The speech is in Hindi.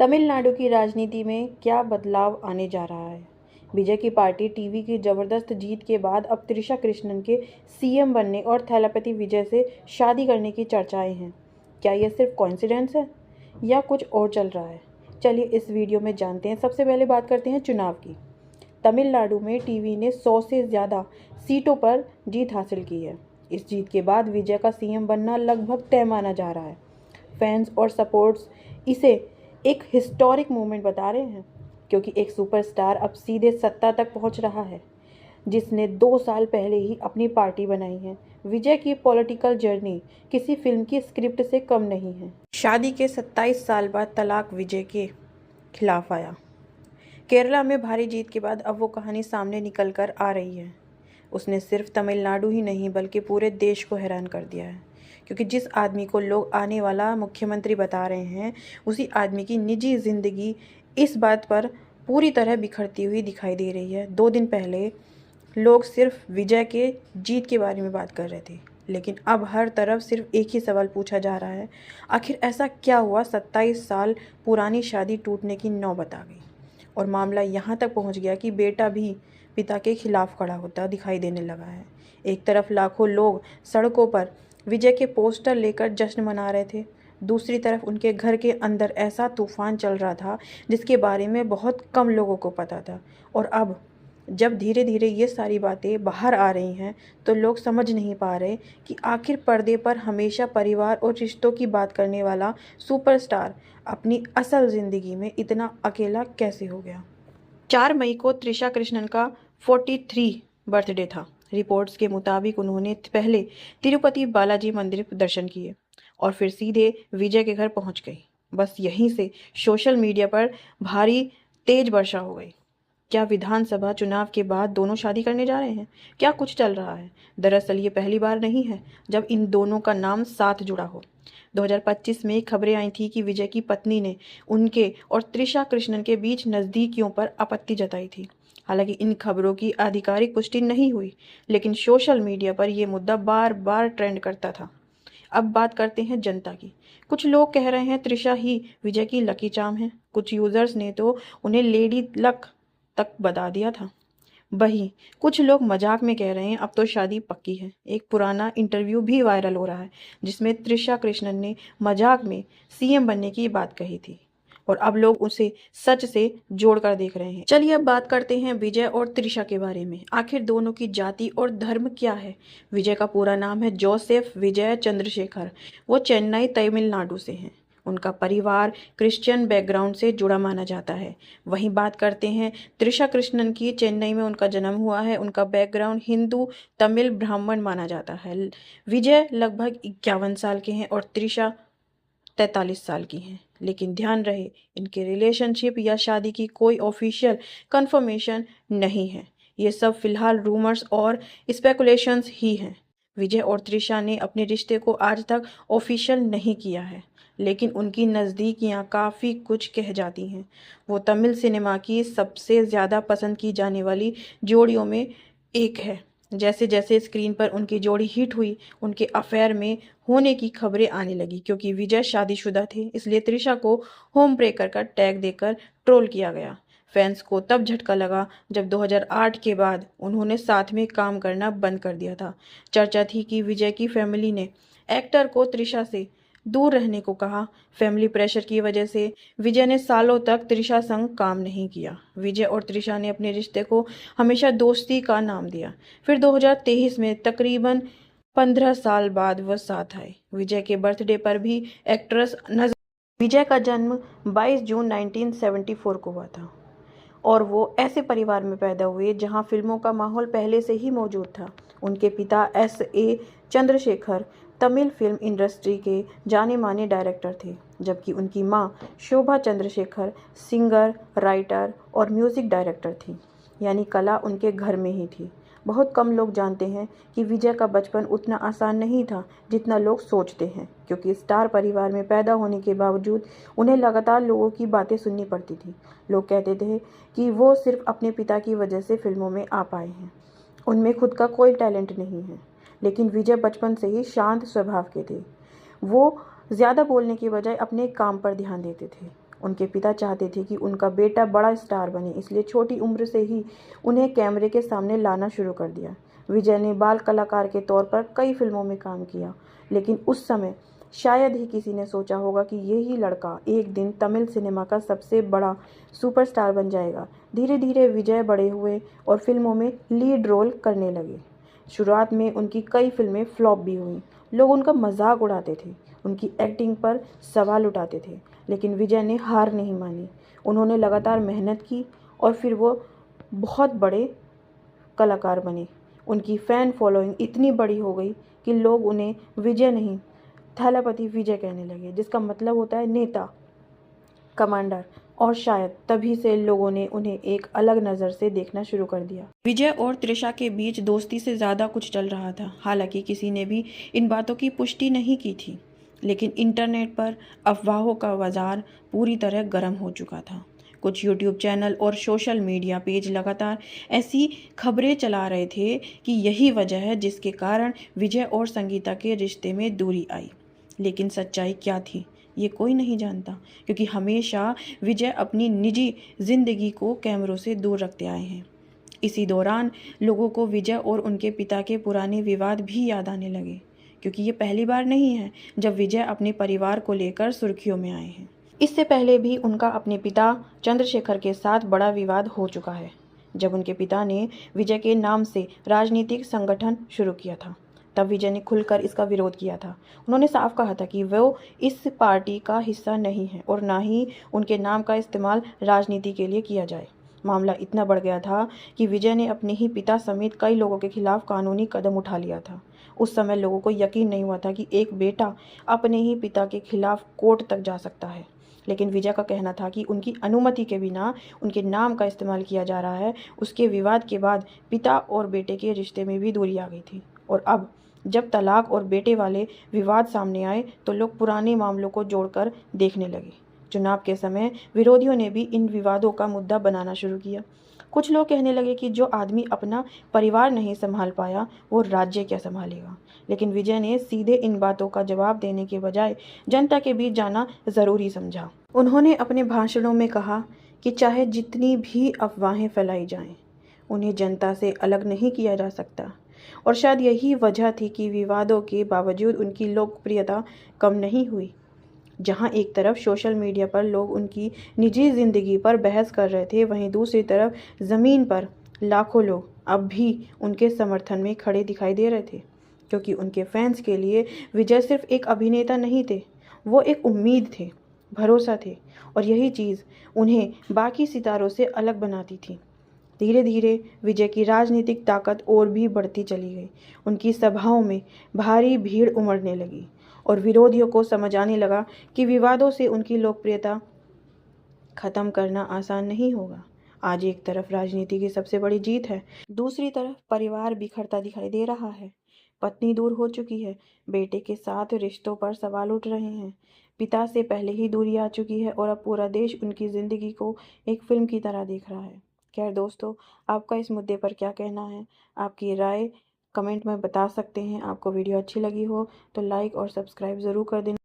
तमिलनाडु की राजनीति में क्या बदलाव आने जा रहा है? विजय की पार्टी टीवी की जबरदस्त जीत के बाद अब त्रिशा कृष्णन के सीएम बनने और थैलापति विजय से शादी करने की चर्चाएं हैं। क्या यह सिर्फ कोइंसिडेंस है या कुछ और चल रहा है? चलिए इस वीडियो में जानते हैं। सबसे पहले बात करते हैं चुनाव की। तमिलनाडु में टीवी ने 100 से ज़्यादा सीटों पर जीत हासिल की है। इस जीत के बाद विजय का सीएम बनना लगभग तय माना जा रहा है। फैंस और सपोर्ट्स इसे एक हिस्टोरिक मूवमेंट बता रहे हैं, क्योंकि एक सुपरस्टार अब सीधे सत्ता तक पहुंच रहा है, जिसने 2 साल पहले ही अपनी पार्टी बनाई है। विजय की पॉलिटिकल जर्नी किसी फिल्म की स्क्रिप्ट से कम नहीं है। शादी के 27 साल बाद तलाक विजय के खिलाफ आया। केरला में भारी जीत के बाद अब वो कहानी सामने निकल कर आ रही है। उसने सिर्फ तमिलनाडु ही नहीं बल्कि पूरे देश को हैरान कर दिया है, क्योंकि जिस आदमी को लोग आने वाला मुख्यमंत्री बता रहे हैं, उसी आदमी की निजी ज़िंदगी इस बात पर पूरी तरह बिखरती हुई दिखाई दे रही है। 2 दिन पहले लोग सिर्फ विजय के जीत के बारे में बात कर रहे थे, लेकिन अब हर तरफ सिर्फ एक ही सवाल पूछा जा रहा है, आखिर ऐसा क्या हुआ 27 साल पुरानी शादी टूटने की नौबत आ गई। और मामला यहाँ तक पहुँच गया कि बेटा भी पिता के खिलाफ खड़ा होता दिखाई देने लगा है। एक तरफ लाखों लोग सड़कों पर विजय के पोस्टर लेकर जश्न मना रहे थे, दूसरी तरफ उनके घर के अंदर ऐसा तूफान चल रहा था जिसके बारे में बहुत कम लोगों को पता था। और अब जब धीरे धीरे ये सारी बातें बाहर आ रही हैं, तो लोग समझ नहीं पा रहे कि आखिर पर्दे पर हमेशा परिवार और रिश्तों की बात करने वाला सुपरस्टार अपनी असल ज़िंदगी में इतना अकेला कैसे हो गया। 4 मई को त्रिशा कृष्णन का 43 बर्थडे था। रिपोर्ट्स के मुताबिक उन्होंने पहले तिरुपति बालाजी मंदिर दर्शन किए और फिर सीधे विजय के घर पहुंच गई। बस यहीं से सोशल मीडिया पर भारी तेज वर्षा हो गई। क्या विधानसभा चुनाव के बाद दोनों शादी करने जा रहे हैं? क्या कुछ चल रहा है? दरअसल ये पहली बार नहीं है जब इन दोनों का नाम साथ जुड़ा हो। 2025 में खबरें आई थी कि विजय की पत्नी ने उनके और त्रिशा कृष्णन के बीच नज़दीकियों पर आपत्ति जताई थी। हालांकि इन खबरों की आधिकारिक पुष्टि नहीं हुई, लेकिन सोशल मीडिया पर यह मुद्दा बार बार ट्रेंड करता था। अब बात करते हैं जनता की। कुछ लोग कह रहे हैं त्रिशा ही विजय की लकी चार्म है। कुछ यूजर्स ने तो उन्हें लेडी लक तक बता दिया था। वहीं कुछ लोग मजाक में कह रहे हैं अब तो शादी पक्की है। एक पुराना इंटरव्यू भी वायरल हो रहा है, जिसमें त्रिशा कृष्णन ने मजाक में सीएम बनने की बात कही थी, और अब लोग उसे सच से जोड़कर देख रहे हैं। चलिए अब बात करते हैं विजय और त्रिशा के बारे में। आखिर दोनों की जाति और धर्म क्या है? विजय का पूरा नाम है जोसेफ विजय चंद्रशेखर। वो चेन्नई तमिलनाडु से हैं। उनका परिवार क्रिश्चियन बैकग्राउंड से जुड़ा माना जाता है। वहीं बात करते हैं त्रिशा कृष्णन की। चेन्नई में उनका जन्म हुआ है। उनका बैकग्राउंड हिंदू तमिल ब्राह्मण माना जाता है। विजय लगभग 51 साल के हैं और त्रिशा 43 साल की हैं। लेकिन ध्यान रहे, इनके रिलेशनशिप या शादी की कोई ऑफिशियल कंफर्मेशन नहीं है। ये सब फिलहाल रूमर्स और स्पेकुलेशंस ही हैं। विजय और त्रिशा ने अपने रिश्ते को आज तक ऑफिशियल नहीं किया है, लेकिन उनकी नज़दीकियाँ काफ़ी कुछ कह जाती हैं। वो तमिल सिनेमा की सबसे ज़्यादा पसंद की जाने वाली जोड़ियों में एक है। जैसे जैसे स्क्रीन पर उनकी जोड़ी हिट हुई, उनके अफेयर में होने की खबरें आने लगी। क्योंकि विजय शादीशुदा थे, इसलिए त्रिशा को होम ब्रेकर का टैग देकर ट्रोल किया गया। फैंस को तब झटका लगा जब 2008 के बाद उन्होंने साथ में काम करना बंद कर दिया था। चर्चा थी कि विजय की फैमिली ने एक्टर को त्रिशा से दूर रहने को कहा। फैमिली प्रेशर की वजह से विजय ने सालों तक त्रिशा संग काम नहीं किया। विजय और त्रिशा ने अपने रिश्ते को हमेशा दोस्ती का नाम दिया। फिर 2023 में तकरीबन 15 साल बाद वह साथ आए। विजय के बर्थडे पर भी एक्ट्रेस नजर। विजय का जन्म 22 जून 1974 को हुआ था, और वो ऐसे परिवार में पैदा हुए जहां फिल्मों का माहौल पहले से ही मौजूद था। उनके पिता S.A. Chandrashekhar Tamil film industry के जाने माने डायरेक्टर थे, जबकि उनकी मां शोभा चंद्रशेखर सिंगर, राइटर और म्यूज़िक डायरेक्टर थी। यानी कला उनके घर में ही थी। बहुत कम लोग जानते हैं कि विजय का बचपन उतना आसान नहीं था जितना लोग सोचते हैं, क्योंकि स्टार परिवार में पैदा होने के बावजूद उन्हें लगातार लोगों की बातें सुननी पड़ती थी। लोग कहते थे कि वो सिर्फ अपने पिता की वजह से फिल्मों में आ पाए हैं, उनमें खुद का कोई टैलेंट नहीं है। लेकिन विजय बचपन से ही शांत स्वभाव के थे। वो ज़्यादा बोलने की बजाय अपने काम पर ध्यान देते थे। उनके पिता चाहते थे कि उनका बेटा बड़ा स्टार बने, इसलिए छोटी उम्र से ही उन्हें कैमरे के सामने लाना शुरू कर दिया। विजय ने बाल कलाकार के तौर पर कई फिल्मों में काम किया, लेकिन उस समय शायद ही किसी ने सोचा होगा कि यही लड़का एक दिन तमिल सिनेमा का सबसे बड़ा सुपरस्टार बन जाएगा। धीरे धीरे विजय बड़े हुए और फिल्मों में लीड रोल करने लगे। शुरुआत में उनकी कई फिल्में फ्लॉप भी हुईं। लोग उनका मजाक उड़ाते थे, उनकी एक्टिंग पर सवाल उठाते थे, लेकिन विजय ने हार नहीं मानी। उन्होंने लगातार मेहनत की और फिर वो बहुत बड़े कलाकार बने। उनकी फ़ैन फॉलोइंग इतनी बड़ी हो गई कि लोग उन्हें विजय नहीं, थलपति विजय कहने लगे, जिसका मतलब होता है नेता, कमांडर। और शायद तभी से लोगों ने उन्हें एक अलग नज़र से देखना शुरू कर दिया। विजय और त्रिशा के बीच दोस्ती से ज़्यादा कुछ चल रहा था। हालांकि किसी ने भी इन बातों की पुष्टि नहीं की थी, लेकिन इंटरनेट पर अफवाहों का बाजार पूरी तरह गर्म हो चुका था। कुछ यूट्यूब चैनल और सोशल मीडिया पेज लगातार ऐसी खबरें चला रहे थे कि यही वजह है जिसके कारण विजय और संगीता के रिश्ते में दूरी आई। लेकिन सच्चाई क्या थी, ये कोई नहीं जानता, क्योंकि हमेशा विजय अपनी निजी जिंदगी को कैमरों से दूर रखते आए हैं। इसी दौरान लोगों को विजय और उनके पिता के पुराने विवाद भी याद आने लगे, क्योंकि ये पहली बार नहीं है जब विजय अपने परिवार को लेकर सुर्खियों में आए हैं। इससे पहले भी उनका अपने पिता चंद्रशेखर के साथ बड़ा विवाद हो चुका है, जब उनके पिता ने विजय के नाम से राजनीतिक संगठन शुरू किया था। तब विजय ने खुलकर इसका विरोध किया था। उन्होंने साफ कहा था कि वो इस पार्टी का हिस्सा नहीं है और ना ही उनके नाम का इस्तेमाल राजनीति के लिए किया जाए। मामला इतना बढ़ गया था कि विजय ने अपने ही पिता समेत कई लोगों के खिलाफ कानूनी कदम उठा लिया था। उस समय लोगों को यकीन नहीं हुआ था कि एक बेटा अपने ही पिता के खिलाफ कोर्ट तक जा सकता है, लेकिन विजय का कहना था कि उनकी अनुमति के बिना उनके नाम का इस्तेमाल किया जा रहा है। उसके विवाद के बाद पिता और बेटे के रिश्ते में भी दूरी आ गई थी, और अब जब तलाक और बेटे वाले विवाद सामने आए तो लोग पुराने मामलों को जोड़कर देखने लगे। चुनाव के समय विरोधियों ने भी इन विवादों का मुद्दा बनाना शुरू किया। कुछ लोग कहने लगे कि जो आदमी अपना परिवार नहीं संभाल पाया वो राज्य क्या संभालेगा। लेकिन विजय ने सीधे इन बातों का जवाब देने के बजाय जनता के बीच जाना ज़रूरी समझा। उन्होंने अपने भाषणों में कहा कि चाहे जितनी भी अफवाहें फैलाई जाएं, उन्हें जनता से अलग नहीं किया जा सकता। और शायद यही वजह थी कि विवादों के बावजूद उनकी लोकप्रियता कम नहीं हुई। जहां एक तरफ सोशल मीडिया पर लोग उनकी निजी ज़िंदगी पर बहस कर रहे थे, वहीं दूसरी तरफ ज़मीन पर लाखों लोग अब भी उनके समर्थन में खड़े दिखाई दे रहे थे, क्योंकि उनके फैंस के लिए विजय सिर्फ एक अभिनेता नहीं थे, वो एक उम्मीद थे, भरोसा थे, और यही चीज़ उन्हें बाकी सितारों से अलग बनाती थी। धीरे धीरे विजय की राजनीतिक ताकत और भी बढ़ती चली गई। उनकी सभाओं में भारी भीड़ उमड़ने लगी और विरोधियों को समझ आने लगा कि विवादों से उनकी लोकप्रियता खत्म करना आसान नहीं होगा। आज एक तरफ राजनीति की सबसे बड़ी जीत है, दूसरी तरफ परिवार बिखरता दिखाई दे रहा है। पत्नी दूर हो चुकी है, बेटे के साथ रिश्तों पर सवाल उठ रहे हैं, पिता से पहले ही दूरी आ चुकी है और अब पूरा देश उनकी ज़िंदगी को एक फिल्म की तरह देख रहा है। खैर दोस्तों, आपका इस मुद्दे पर क्या कहना है? आपकी राय कमेंट में बता सकते हैं। आपको वीडियो अच्छी लगी हो तो लाइक और सब्सक्राइब ज़रूर कर देना।